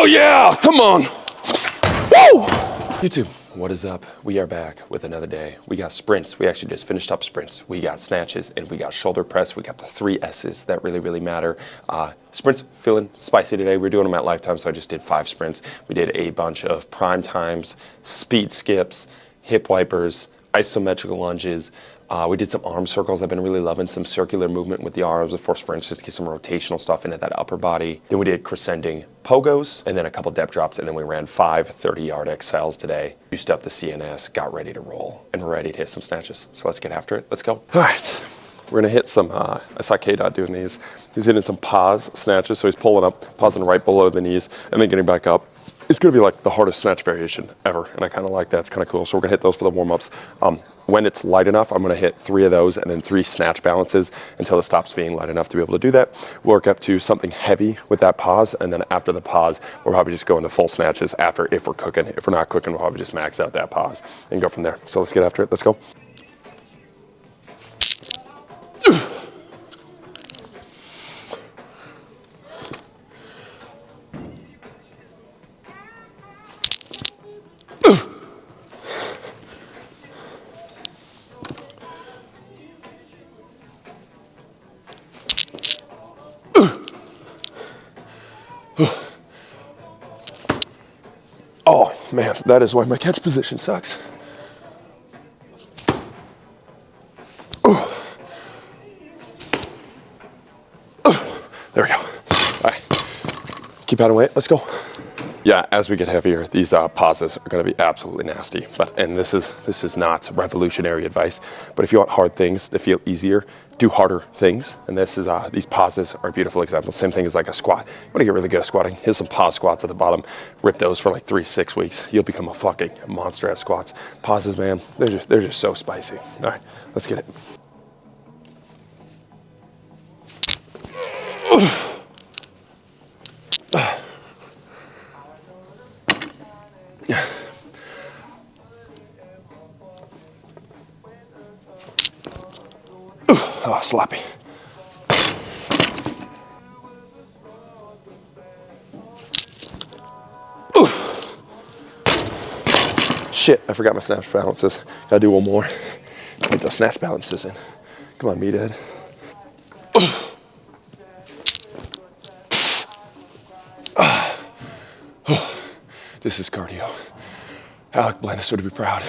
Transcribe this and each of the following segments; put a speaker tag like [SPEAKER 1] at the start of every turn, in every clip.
[SPEAKER 1] Oh yeah, come on. Woo! YouTube, what is up? We are back with another day. We got sprints. We actually just finished up sprints. We got snatches and we got shoulder press. We got the 3 S's that really matter. Sprints feeling spicy today. We're doing them at Lifetime, so I just did 5 sprints. We did a bunch of prime times, speed skips, hip wipers, isometrical lunges. We did some arm circles. I've been really loving some circular movement with the arms before sprints just to get some rotational stuff into that upper body. Then we did crescending pogos and then a couple depth drops, and then we ran 5 30-yard XLs today. Juiced up the CNS, got ready to roll, and we're ready to hit some snatches. So let's get after it. Let's go. All right. We're gonna hit some, I saw K-Dot doing these. He's hitting some pause snatches, so he's pulling up, pausing right below the knees, and then getting back up. It's gonna be like the hardest snatch variation ever, and I kind of like that. It's kind of cool. So we're gonna hit those for the warm-ups. When it's light enough, I'm gonna hit 3 of those and then 3 snatch balances until it stops being light enough to be able to do that. Work up to something heavy with that pause, and then after the pause, we'll probably just go into full snatches after if we're cooking. If we're not cooking, we'll probably just max out that pause and go from there. So let's get after it. Let's go. Oh man, that is why my catch position sucks. There we go. All right, keep adding weight, let's go. Yeah, as we get heavier, these pauses are gonna be absolutely nasty. And this is not revolutionary advice, but if you want hard things to feel easier, do harder things. And these pauses are a beautiful example. Same thing as like a squat. You wanna get really good at squatting, hit some pause squats at the bottom, rip those for like 3-6 weeks. You'll become a fucking monster at squats. Pauses, man, they're just so spicy. All right, let's get it. Oh, sloppy. Shit, I forgot my snatch balances. Gotta do one more. Get those snatch balances in. Come on, meathead. This is cardio. Alec Blandis would be proud.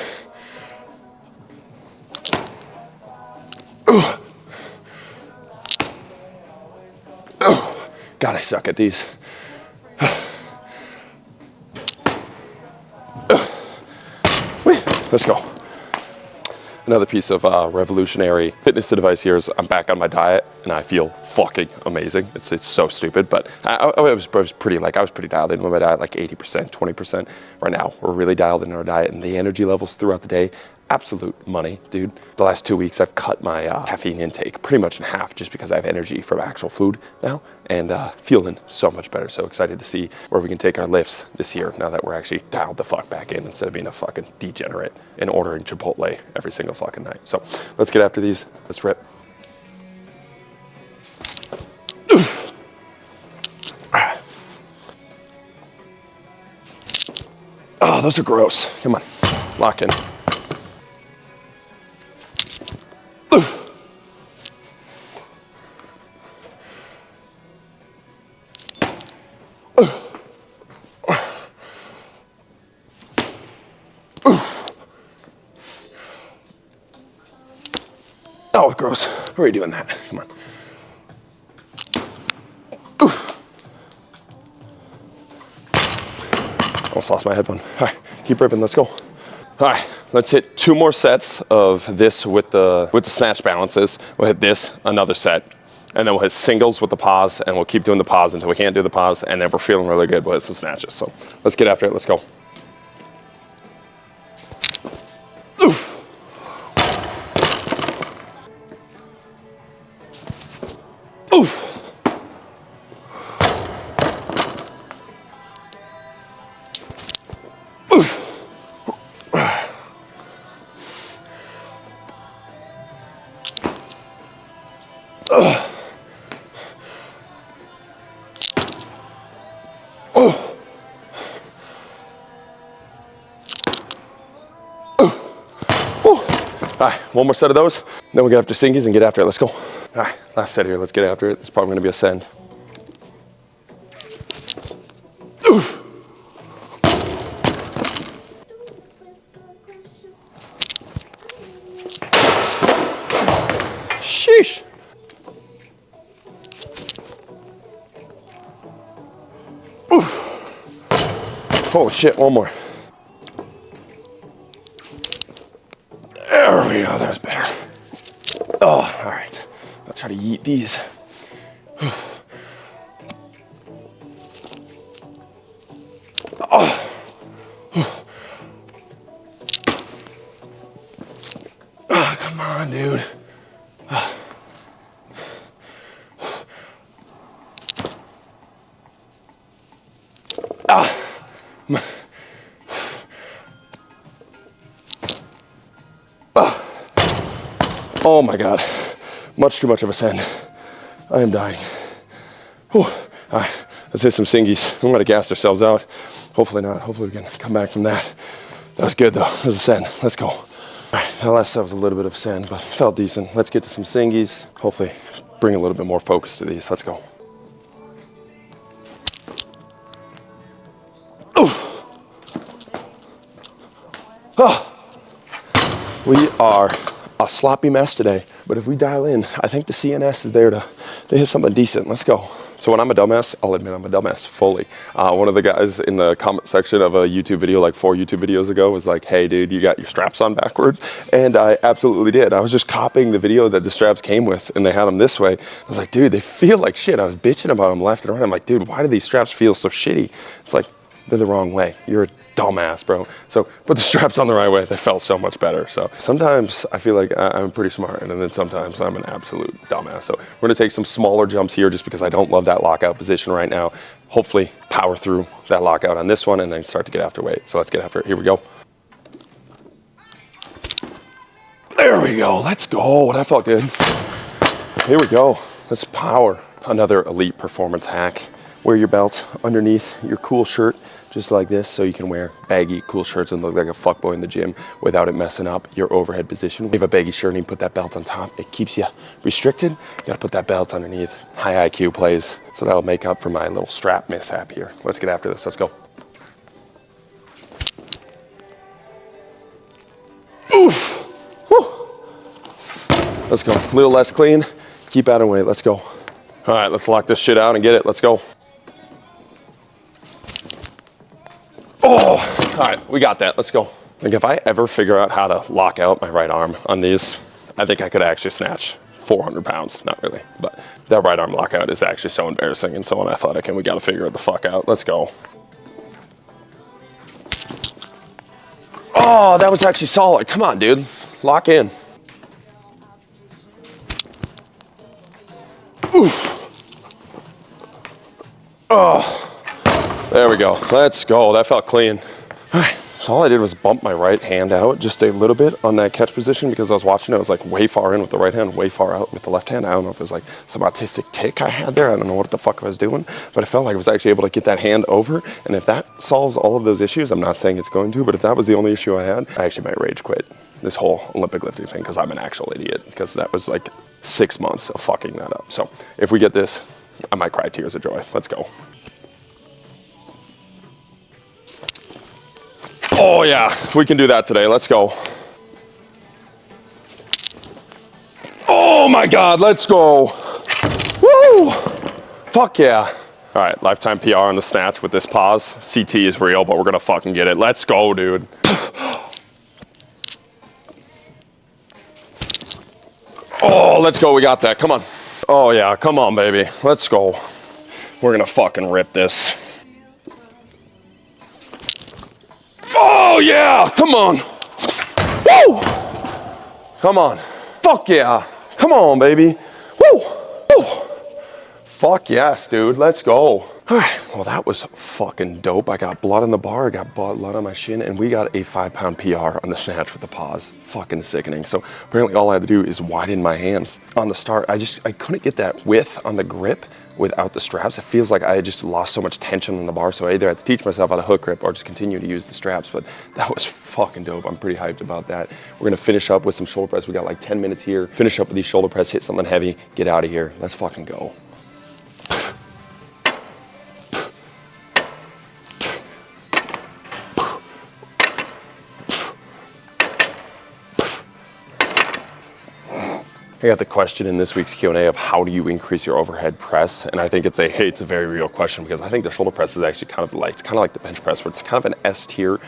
[SPEAKER 1] God, I suck at these. Let's go. Another piece of revolutionary fitness advice here is I'm back on my diet and I feel fucking amazing. It's so stupid, but I was pretty dialed in with my diet, like 80%, 20%. Right now, we're really dialed in our diet, and the energy levels throughout the day, absolute money, dude. The last 2 weeks, I've cut my caffeine intake pretty much in half just because I have energy from actual food now, and feeling so much better. So excited to see where we can take our lifts this year now that we're actually dialed the fuck back in instead of being a fucking degenerate and ordering Chipotle every single fucking night. So let's get after these. Let's rip. Oh, those are gross. Come on, lock in. Oh, gross. Why are you doing that? Come on. Almost lost my headphone. All right, keep ripping, let's go. All right, let's hit 2 more sets of this with the snatch balances. We'll hit this, another set, and then we'll hit singles with the pause, and we'll keep doing the pause until we can't do the pause, and then if we're feeling really good, we'll hit some snatches. So let's get after it, let's go. right, one more set of those. Then we'll get after sinkies and get after it. Let's go. All right, last set here. Let's get after it. It's probably gonna be a send. Sheesh. Holy shit, one more. There we go, that was better. Oh, all right. I'll try to yeet these. Oh. Oh, come on, dude. Ah. Oh my God, much too much of a send. I am dying. Whew. All right, let's hit some singies. We want to gas ourselves out. Hopefully not, hopefully we can come back from that. That was good though, that was a send, let's go. All right, that last set was a little bit of a send, but felt decent. Let's get to some singies. Hopefully bring a little bit more focus to these, let's go. Oh. We are a sloppy mess today, but if we dial in, I think the CNS is there to hit something decent. Let's go. So when I'm a dumbass, I'll admit I'm a dumbass fully. One of the guys in the comment section of a YouTube video, like 4 YouTube videos ago, was like, hey dude, you got your straps on backwards? And I absolutely did. I was just copying the video that the straps came with and they had them this way. I was like, dude, they feel like shit. I was bitching about them left and right. I'm like, dude, why do these straps feel so shitty? It's like, they're the wrong way. You're a dumbass, bro. So put the straps on the right way. They felt so much better. So sometimes I feel like I'm pretty smart, and then sometimes I'm an absolute dumbass. So we're gonna take some smaller jumps here just because I don't love that lockout position right now. Hopefully power through that lockout on this one and then start to get after weight. So let's get after it. Here we go. There we go. Let's go. That felt good. Here we go. Let's power. Another elite performance hack. Wear your belt underneath your cool shirt, just like this, so you can wear baggy, cool shirts and look like a fuckboy in the gym without it messing up your overhead position. If you have a baggy shirt and you put that belt on top, it keeps you restricted. You gotta put that belt underneath. High IQ plays, so that'll make up for my little strap mishap here. Let's get after this, let's go. Oof. Woo. Let's go, a little less clean, keep adding weight, let's go. All right, let's lock this shit out and get it, let's go. Oh, all right, we got that, let's go. Like if I ever figure out how to lock out my right arm on these, I think I could actually snatch 400 pounds, not really, but that right arm lockout is actually so embarrassing and so unathletic, and we gotta figure it the fuck out, let's go. Oh, that was actually solid, come on dude, lock in. Oof. Oh. There we go, let's go, that felt clean. All right, so all I did was bump my right hand out just a little bit on that catch position because I was watching it. I was like way far in with the right hand, way far out with the left hand. I don't know if it was like some autistic tick I had there. I don't know what the fuck I was doing, but I felt like I was actually able to get that hand over. And if that solves all of those issues, I'm not saying it's going to, but if that was the only issue I had, I actually might rage quit this whole Olympic lifting thing because I'm an actual idiot, because that was like 6 months of fucking that up. So if we get this, I might cry tears of joy. Let's go. Oh yeah, we can do that today. Let's go. Oh my God, let's go. Woo! Fuck yeah. All right, lifetime PR on the snatch with this pause. CT is real, but we're gonna fucking get it. Let's go, dude. Oh, let's go, we got that, come on. Oh yeah, come on, baby, let's go. We're gonna fucking rip this. Oh yeah, come on. Woo! Come on, fuck yeah. Come on, baby. Woo! Woo! Fuck yes, dude, let's go. All right, well that was fucking dope. I got blood on the bar, I got blood on my shin, and we got a 5-pound PR on the snatch with the pause. Fucking sickening. So apparently all I had to do is widen my hands on the start. I couldn't get that width on the grip without the straps, it feels like I just lost so much tension on the bar. So I either had to teach myself how to hook grip or just continue to use the straps. But that was fucking dope. I'm pretty hyped about that. We're gonna finish up with some shoulder press. We got like 10 minutes here. Finish up with these shoulder press, hit something heavy, get out of here. Let's fucking go. I got the question in this week's Q&A of how do you increase your overhead press? And I think it's a very real question, because I think the shoulder press is actually kind of like the bench press, where it's kind of an S tier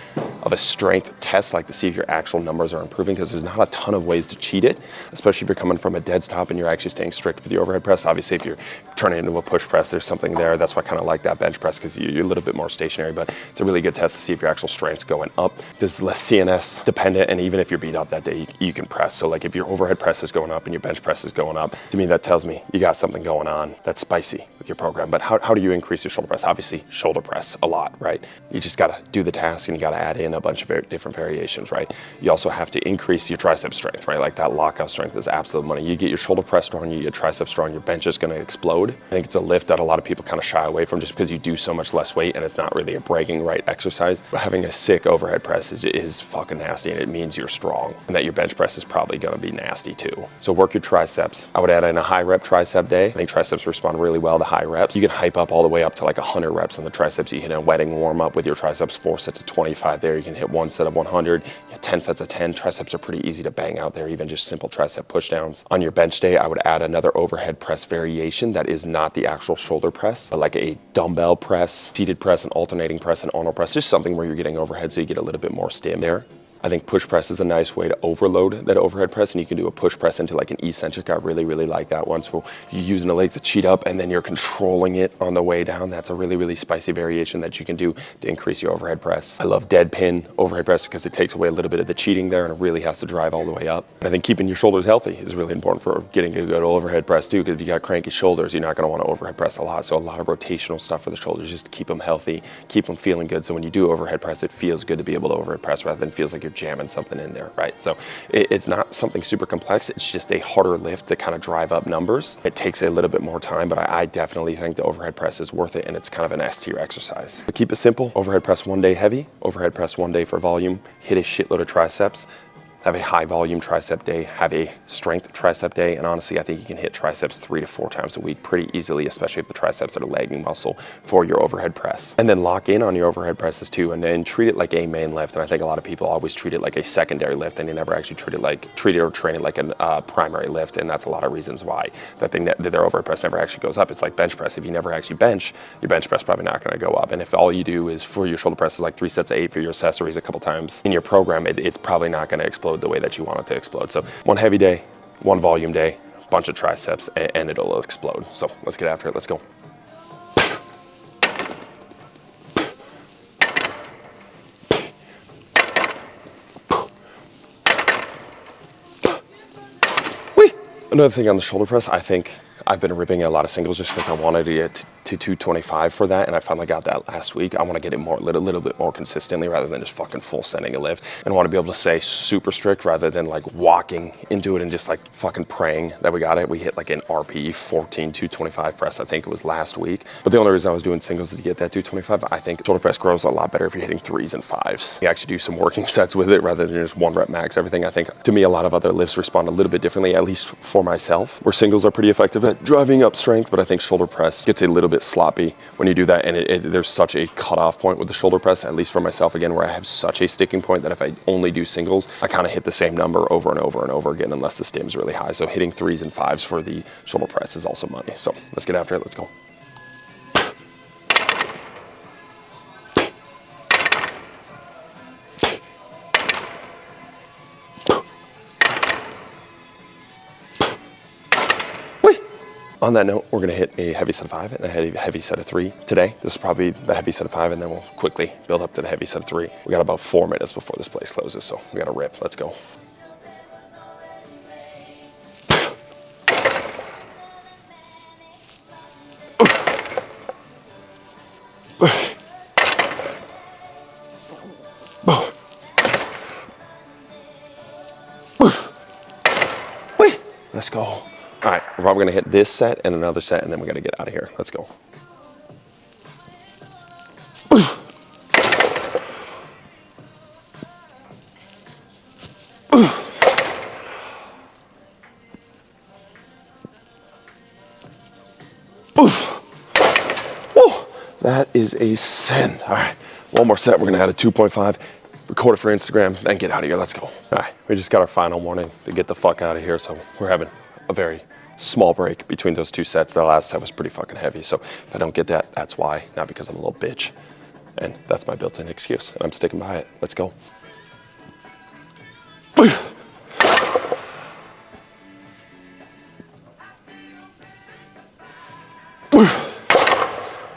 [SPEAKER 1] of a strength test, like to see if your actual numbers are improving, because there's not a ton of ways to cheat it, especially if you're coming from a dead stop and you're actually staying strict with your overhead press. Obviously, if you're turning it into a push press, there's something there. That's why I kind of like that bench press, because you're a little bit more stationary, but it's a really good test to see if your actual strength's going up. This is less CNS dependent, and even if you're beat up that day, you can press. So like if your overhead press is going up and your bench press is going up, to me that tells me you got something going on that's spicy with your program. But how do you increase your shoulder press? Obviously shoulder press a lot, right? You just got to do the task, and you got to add in a bunch of different variations, right? You also have to increase your tricep strength, right? Like that lockout strength is absolute money. You get your shoulder press strong, you get your tricep strong, your bench is going to explode. I think it's a lift that a lot of people kind of shy away from, just because you do so much less weight and it's not really a bragging right exercise. But having a sick overhead press is fucking nasty, and it means you're strong, and that your bench press is probably going to be nasty too. So work your triceps. I would add in a high rep tricep day. I think triceps respond really well to high reps. You can hype up all the way up to like 100 reps on the triceps. You hit a wedding warm up with your triceps, 4 sets of 25 there. You can hit 1 set of 100, 10 sets of 10. Triceps are pretty easy to bang out there, even just simple tricep push downs. On your bench day, I would add another overhead press variation that is not the actual shoulder press, but like a dumbbell press, seated press, an alternating press, an Arnold press, just something where you're getting overhead so you get a little bit more stim there. I think push press is a nice way to overload that overhead press, and you can do a push press into like an eccentric. I really like that one. So you're using the legs to cheat up and then you're controlling it on the way down. That's a really spicy variation that you can do to increase your overhead press. I love dead pin overhead press because it takes away a little bit of the cheating there, and it really has to drive all the way up. And I think keeping your shoulders healthy is really important for getting a good overhead press too, because if you got cranky shoulders, you're not going to want to overhead press a lot. So a lot of rotational stuff for the shoulders, just to keep them healthy, keep them feeling good. So when you do overhead press, it feels good to be able to overhead press rather than feels like you're jamming something in there, right? So it's not something super complex. It's just a harder lift to kind of drive up numbers. It takes a little bit more time, but I definitely think the overhead press is worth it, and it's kind of an S tier exercise. But keep it simple. Overhead press 1 day heavy, overhead press 1 day for volume, hit a shitload of triceps, have a high volume tricep day, have a strength tricep day, and honestly, I think you can hit triceps 3 to 4 times a week pretty easily, especially if the triceps are the lagging muscle for your overhead press. And then lock in on your overhead presses too, and then treat it like a main lift. And I think a lot of people always treat it like a secondary lift, and they never actually treat it or train it like a primary lift. And that's a lot of reasons why that their overhead press never actually goes up. It's like bench press. If you never actually bench, your bench press probably not going to go up. And if all you do is for your shoulder presses like 3 sets of 8 for your accessories a couple times in your program, it's probably not going to explode the way that you want it to explode. So 1 heavy day, 1 volume day, bunch of triceps, and it'll explode. So let's get after it. Let's go. Another thing on the shoulder press, I think I've been ripping a lot of singles just because I wanted to get to 225 for that, and I finally got that last week. I want to get it more, a little bit more consistently rather than just fucking full sending a lift, and I want to be able to stay super strict rather than like walking into it and just like fucking praying that we got it. We hit like an RP 14 225 press, I think it was last week. But the only reason I was doing singles is to get that 225. I think shoulder press grows a lot better if you're hitting 3s and 5s. You actually do some working sets with it rather than just 1 rep max everything. I think to me a lot of other lifts respond a little bit differently, at least for myself, where singles are pretty effective at driving up strength, but I think shoulder press gets a little bit sloppy when you do that, and there's such a cutoff point with the shoulder press, at least for myself again, where I have such a sticking point that if I only do singles, I kind of hit the same number over and over and over again unless the stim's really high. So hitting 3s and 5s for the shoulder press is also money. So let's get after it. Let's go. On that note, we're gonna hit a heavy set of 5 and a heavy set of 3 today. This is probably the heavy set of 5, and then we'll quickly build up to the heavy set of 3. We got about 4 minutes before this place closes, so we gotta rip. Let's go. Let's go. All right. We're probably gonna hit this set and another set, and then we gotta get out of here. Let's go. That is a sin. All right, one more set. We're gonna add a 2.5, record it for Instagram, then get out of here. Let's go. All right, we just got our final warning to get the fuck out of here. So we're having a very small break between those two sets. The last set was pretty fucking heavy. So if I don't get that, that's why, not because I'm a little bitch. And that's my built-in excuse, and I'm sticking by it. Let's go.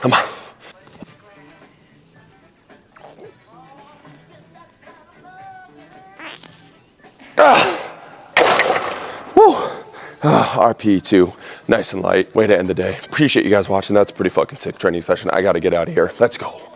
[SPEAKER 1] Come on. RP2, nice and light. Way to end the day. Appreciate you guys watching. That's a pretty fucking sick training session. I gotta get out of here. Let's go.